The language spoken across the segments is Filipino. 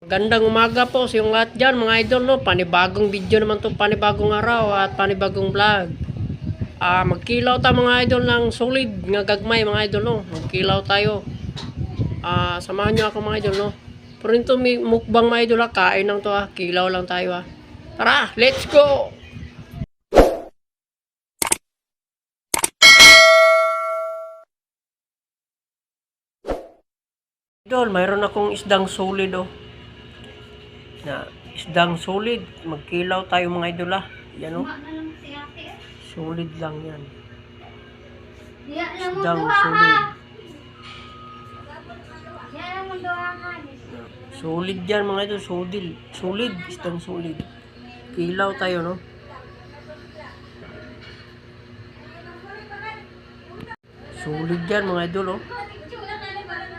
Gandang umaga po sa yung lahat dyan mga idol, no? Panibagong video naman to, panibagong araw at panibagong vlog. Magkilaw tayo mga idol ng solid nga gagmay mga idol, no? Magkilaw tayo. Samahan nyo ako mga idol, no? Pero ito may mukbang mga idol, kain lang to, kilaw lang tayo. Tara, let's go! Idol, mayroon akong isdang solid, oh. Na isdang solid, magkilaw tayo mga idol, yan, oh. Solid lang yan. Isdang solid. Solid yan mga idol, solid. Solid, isdang solid. Kilaw tayo, no? Solid yan mga idol, oh.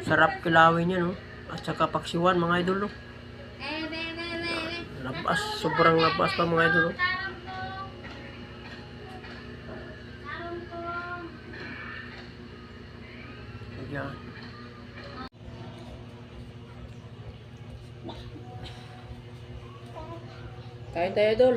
Sarap kilawin yan, oh. At saka paksiwan mga idol, oh. Labas, sobrang labas pa mga idol, oh. Ayan. Kain tayo idol.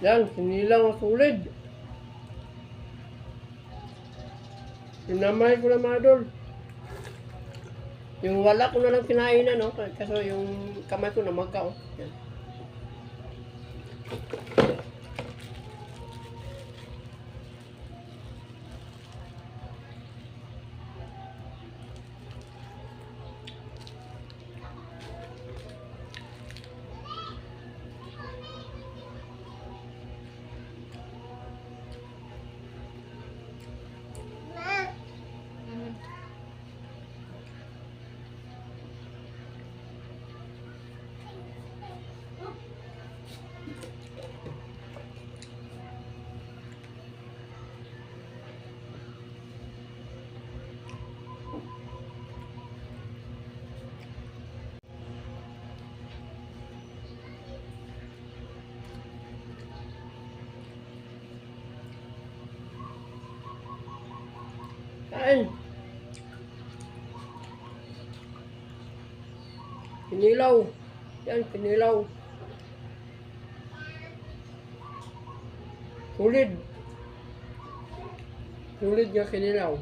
Yan, sinilang ang solid. Sinamay ko na mga idol. Yung wala ko na lang kinainan, no? Kasi yung kamay ko namagka, oh. Yan. Kain. Pinilaw. Yan, pinilaw. Solid. Solid nga kinilaw.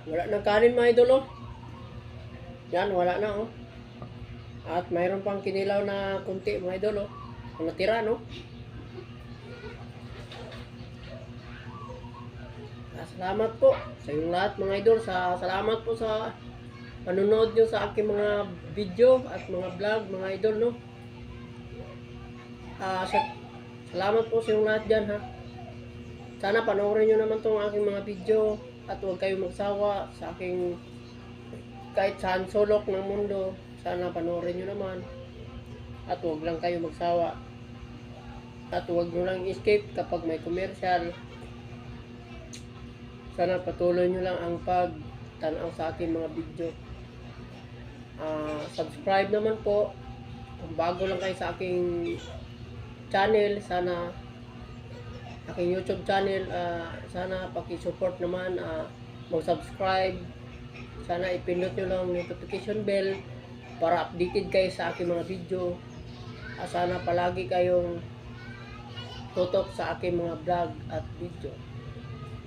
Wala nang kanin mga idol, oh. Yan, wala na, oh. At mayroon pang kinilaw na kunti mga idol, oh. Ang natira, no? Salamat po sa inyong lahat mga idol. Salamat po sa panonood nyo sa aking mga video at mga vlog mga idol, no? Salamat po sa inyong lahat dyan, ha. Sana panoorin nyo naman tong aking mga video. At huwag kayong magsawa sa aking kahit saan sulok ng mundo. Sana panoorin nyo naman. At huwag lang kayo magsawa. At huwag nyo lang escape kapag may commercial. Sana patuloy nyo lang ang pagtanaw sa aking mga video. Subscribe naman po. Kung bago lang kayo sa aking channel, sana aking YouTube channel, sana paki-support naman, mag-subscribe. Sana ipindot nyo lang notification bell para updated kayo sa aking mga video. Sana palagi kayong tutok sa aking mga vlog at video.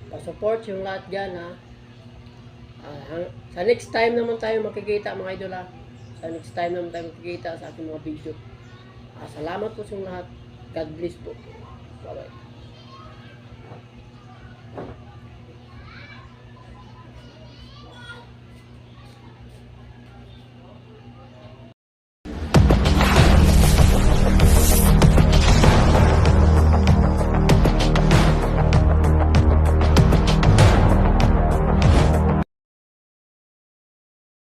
Pa-support yung lahat dyan, ha. Sa next time naman tayo makikita, mga idol, ha. Sa next time naman tayo makikita sa aking mga video. Salamat po sa lahat. God bless po. Bye-bye.